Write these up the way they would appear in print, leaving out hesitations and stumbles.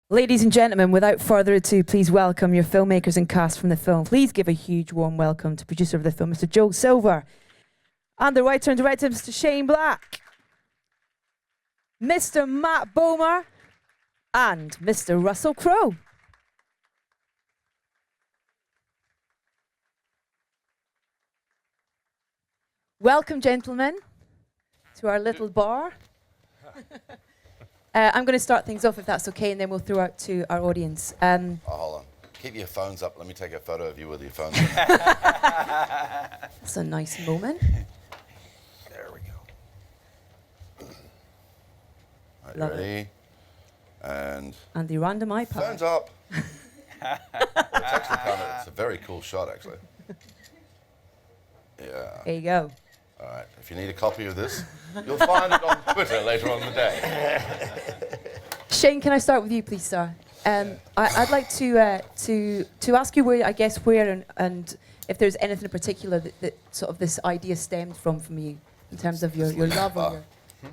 Ladies and gentlemen, without further ado, please welcome your filmmakers and cast from the film. Please give a huge warm welcome to producer of the film, Mr. Joel Silver, and the writer and director, Mr. Shane Black, Mr. Matt Bomer, and Mr. Russell Crowe. Welcome, gentlemen, to our little bar. I'm going to start things off, if that's okay, and then we'll throw out to our audience. Hold on. Keep your phones up. Let me take a photo of you with your phones. That's a nice moment. There we go. Are you Love ready? And the random iPad. phones up. It's a very cool shot, actually. Yeah. There you go. All right. If you need a copy of this, you'll find it on Twitter later on in the day. Shane, can I start with you, please, sir? I'd like to ask you where and if there's anything in particular that sort of this idea stemmed from you in terms of your love or your...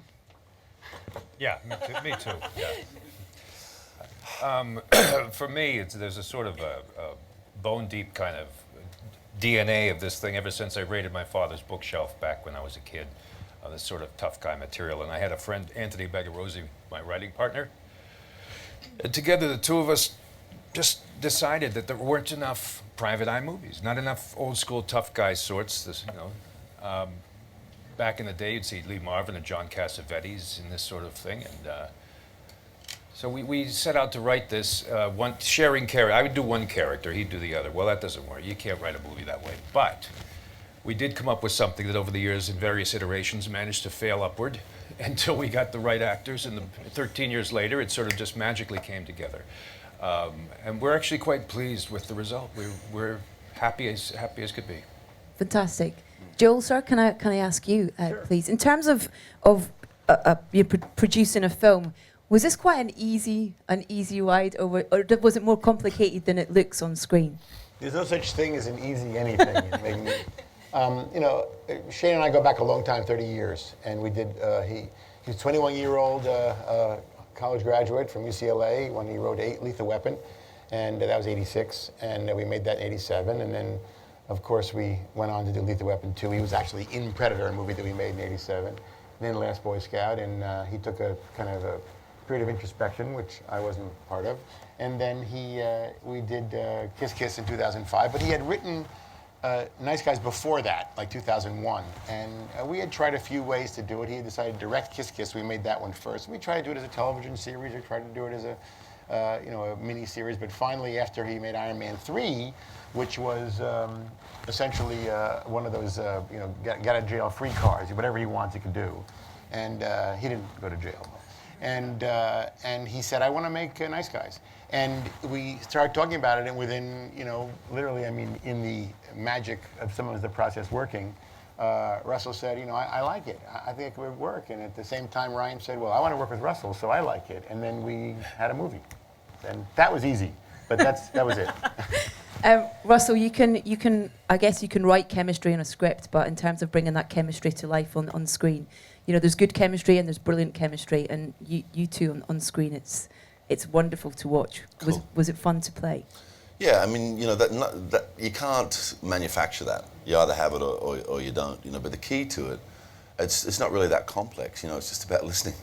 Yeah, me too. Yeah. For me, there's a sort of a bone deep kind of DNA of this thing ever since I raided my father's bookshelf back when I was a kid. This sort of tough guy material, and I had a friend, Anthony Begarozzi, my writing partner. And together, the two of us just decided that there weren't enough private eye movies, not enough old school tough guy sorts. Back in the day, you'd see Lee Marvin and John Cassavetes in this sort of thing, and so we set out to write this sharing character. I would do one character, he'd do the other. Well, that doesn't work. You can't write a movie that way. But we did come up with something that over the years in various iterations managed to fail upward until we got the right actors, and 13 years later it sort of just magically came together. And we're actually quite pleased with the result. We're happy as could be. Fantastic. Joel, sir, can I ask you, Sure. please, in terms of you producing a film, was this quite an easy ride, or was it more complicated than it looks on screen? There's no such thing as an easy anything. Shane and I go back a long time, 30 years, and we did. He was a 21-year-old college graduate from UCLA when he wrote Lethal Weapon, and that was '86, and we made that in '87, and then, of course, we went on to do Lethal Weapon 2. He was actually in Predator, a movie that we made in '87, and then Last Boy Scout, and he took a kind of a period of introspection, which I wasn't part of. And then we did Kiss Kiss in 2005, but he had written Nice Guys before that, like 2001. And we had tried a few ways to do it. He had decided to direct Kiss Kiss. We made that one first. We tried to do it as a television series, or tried to do it as a mini series. But finally, after he made Iron Man 3, which was essentially one of those get out of jail free cards, whatever he wants, he could do. And he didn't go to jail. And he said, I want to make Nice Guys. And we started talking about it, and within, literally, in the magic of some of the process working, Russell said, I like it. I think it would work. And at the same time, Ryan said, well, I want to work with Russell, so I like it. And then we had a movie. And that was easy, but that was it. Russell, you can I guess you can write chemistry in a script, but in terms of bringing that chemistry to life on screen, there's good chemistry and there's brilliant chemistry, and you two on screen, it's wonderful to watch. Cool. Was it fun to play? Yeah, that you can't manufacture that. You either have it or you don't. But the key to it, it's not really that complex. It's just about listening.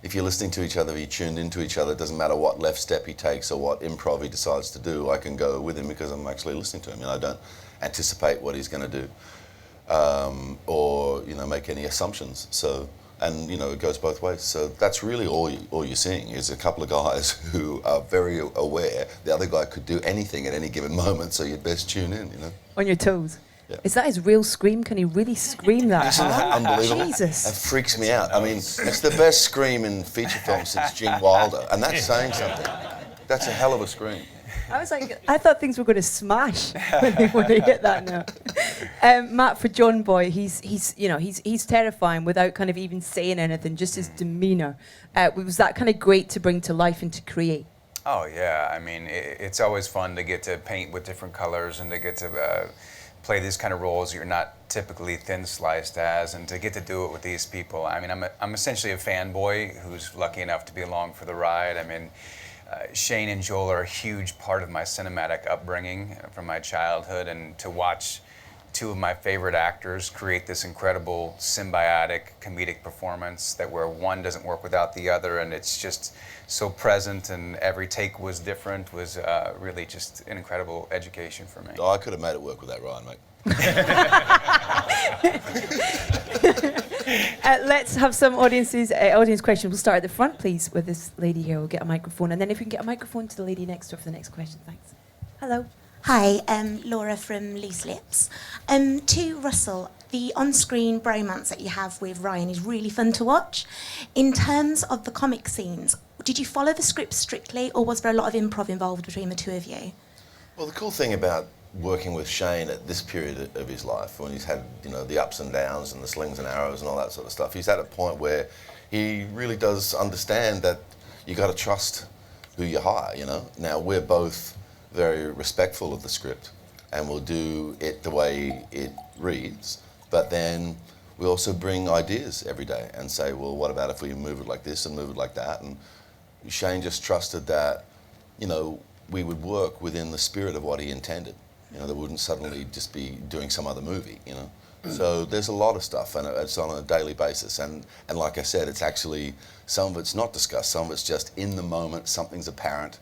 If you're listening to each other, you're tuned into each other. It doesn't matter what left step he takes or what improv he decides to do. I can go with him because I'm actually listening to him. I don't anticipate what he's going to do, or make any assumptions. So, and it goes both ways. So that's really all you're seeing is a couple of guys who are very aware the other guy could do anything at any given moment. So you'd best tune in. On your toes. Yeah. Is that his real scream? Can he really scream that? Isn't that unbelievable? Jesus. That freaks me out. It's the best scream in feature film since Gene Wilder, and that's saying something. That's a hell of a scream. I thought things were going to smash when they hit that note. Matt, for John Boy, he's terrifying without kind of even saying anything, just his demeanour. Was that kind of great to bring to life and to create? Oh yeah, it's always fun to get to paint with different colors and to get to play these kind of roles you're not typically thin sliced as, and to get to do it with these people. I'm essentially a fanboy who's lucky enough to be along for the ride. Shane and Joel are a huge part of my cinematic upbringing from my childhood, and to watch two of my favorite actors create this incredible symbiotic comedic performance that where one doesn't work without the other, and it's just so present and every take was different, was really just an incredible education for me. Oh, I could have made it work without Ryan, mate. Let's have some audience questions. We'll start at the front, please, with this lady here. We'll get a microphone, and then if we can get a microphone to the lady next door for the next question. Thanks. Hello. Hi, Laura from Loose Lips. To Russell, the on-screen bromance that you have with Ryan is really fun to watch. In terms of the comic scenes, did you follow the script strictly, or was there a lot of improv involved between the two of you? Well, the cool thing about working with Shane at this period of his life, when he's had, you know, the ups and downs and the slings and arrows and all that sort of stuff, he's at a point where he really does understand that you got to trust who you hire, you know. Now, we're both very respectful of the script and we'll do it the way it reads, but then we also bring ideas every day and say, well, what about if we move it like this and move it like that? And Shane just trusted that, you know, we would work within the spirit of what he intended. You know, that wouldn't suddenly just be doing some other movie, you know. So there's a lot of stuff, and it's on a daily basis. And like I said, it's actually, some of it's not discussed, some of it's just in the moment, something's apparent,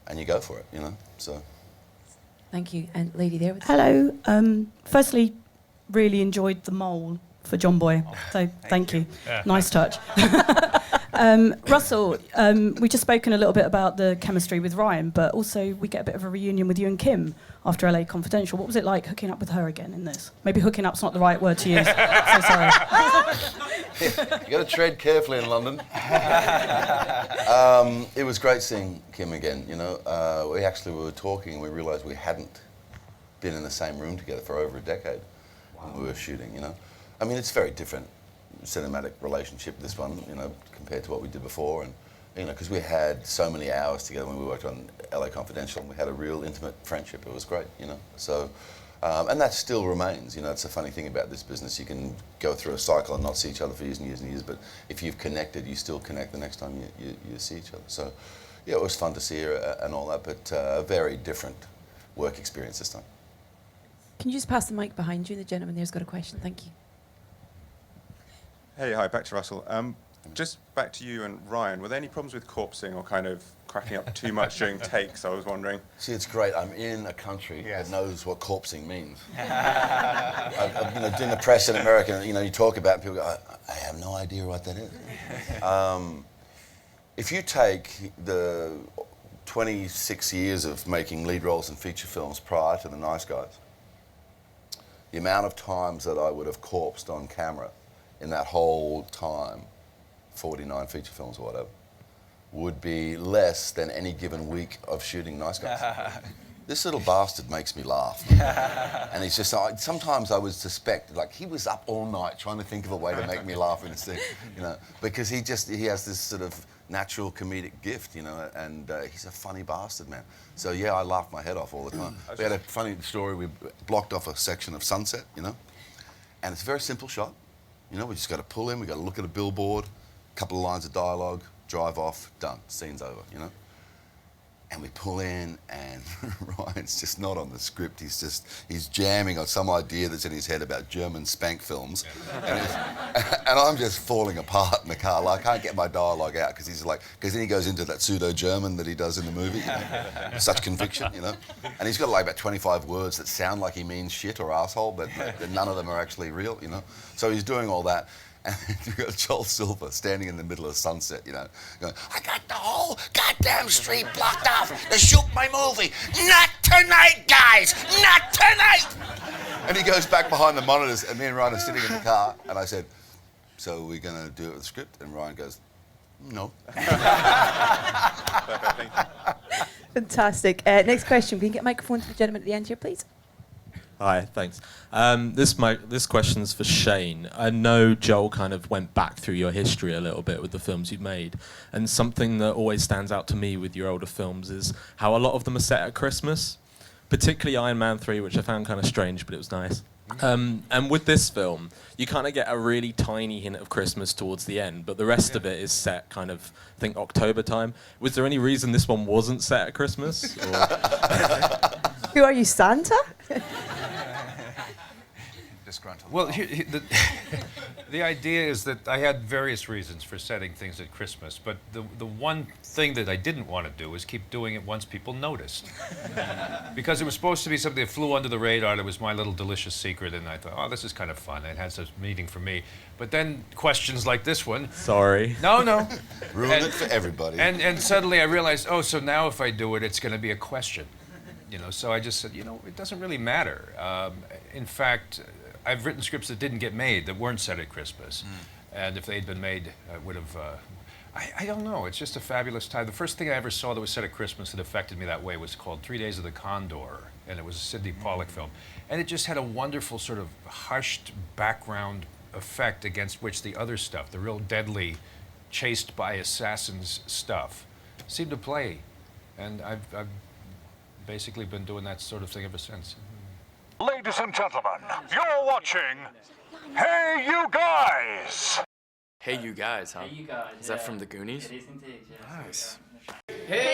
and you go for it, you know. So. Thank you. And lady there. Hello. Firstly, really enjoyed the mole for John Boy. So thank you. Nice touch. Russell, we've just spoken a little bit about the chemistry with Ryan, but also we get a bit of a reunion with you and Kim after LA Confidential. What was it like hooking up with her again in this? Maybe hooking up's not the right word to use. So sorry. You got to tread carefully in London. It was great seeing Kim again, you know. We actually were talking and we realised we hadn't been in the same room together for over a decade when we were shooting, you know. I mean, it's very different cinematic relationship, this one, you know, compared to what we did before, and you know, because we had so many hours together when we worked on LA Confidential, and we had a real intimate friendship. It was great, you know. So, and that still remains. You know, it's a funny thing about this business. You can go through a cycle and not see each other for years and years and years, but if you've connected, you still connect the next time you see each other. So, yeah, it was fun to see her and all that, but a very different work experience this time. Can you just pass the mic behind you? The gentleman there's got a question. Thank you. Hey, hi, back to Russell. Just back to you and Ryan. Were there any problems with corpsing or kind of cracking up too much during takes? I was wondering. See, it's great. I'm in a country that knows what corpsing means. I've you know, doing the press in America. You know, you talk about it, people go, I have no idea what that is. If you take the 26 years of making lead roles in feature films prior to The Nice Guys, the amount of times that I would have corpsed on camera in that whole time, 49 feature films or whatever, would be less than any given week of shooting Nice Guys. This little bastard makes me laugh. And he's just, sometimes I would suspect, like, he was up all night trying to think of a way to make me laugh in the scene, you know, because he has this sort of natural comedic gift, you know, and he's a funny bastard, man. So yeah, I laughed my head off all the time. We had a funny story, we blocked off a section of sunset, you know, and it's a very simple shot. You know, we just got to pull in, we got to look at a billboard, a couple of lines of dialogue, drive off, done, scene's over, you know. And we pull in and Ryan's just not on the script, he's jamming on some idea that's in his head about German spank films. And I'm just falling apart in the car, like I can't get my dialogue out because then he goes into that pseudo-German that he does in the movie, you know, such conviction, you know. And he's got like about 25 words that sound like he means shit or asshole, but none of them are actually real, you know. So he's doing all that. And you've got Joel Silver standing in the middle of sunset, you know, going, I got the whole goddamn street blocked off to shoot my movie. Not tonight, guys! Not tonight! And he goes back behind the monitors, and me and Ryan are sitting in the car, and I said, so we're going to do it with the script? And Ryan goes, no. Fantastic. Next question. Can you get a microphone to the gentleman at the end here, please? Hi, thanks. This question's for Shane. I know Joel kind of went back through your history a little bit with the films you've made, and something that always stands out to me with your older films is how a lot of them are set at Christmas, particularly Iron Man 3, which I found kind of strange, but it was nice. And with this film, you kind of get a really tiny hint of Christmas towards the end, but the rest of it is set kind of, I think, October time. Was there any reason this one wasn't set at Christmas? Or? Who are you, Santa? Disgruntled. Well, the idea is that I had various reasons for setting things at Christmas, but the one thing that I didn't want to do was keep doing it once people noticed. Because it was supposed to be something that flew under the radar, that was my little delicious secret, and I thought, oh, this is kind of fun. It has a meaning for me. But then questions like this one. Sorry. No. Ruined it for everybody. And suddenly I realized, oh, so now if I do it, it's going to be a question. So I just said, it doesn't really matter. In fact, I've written scripts that didn't get made, that weren't set at Christmas. And if they'd been made, I would have, I don't know, it's just a fabulous time. The first thing I ever saw that was set at Christmas that affected me that way was called 3 Days of the Condor, and it was a Sidney Pollack film. And it just had a wonderful sort of hushed background effect against which the other stuff, the real deadly, chased by assassins stuff, seemed to play. And I've basically been doing that sort of thing ever since. Ladies and gentlemen, you're watching Hey You Guys! Hey You Guys, huh? Hey You Guys. Is that from the Goonies? It is indeed, yes. Nice. Hey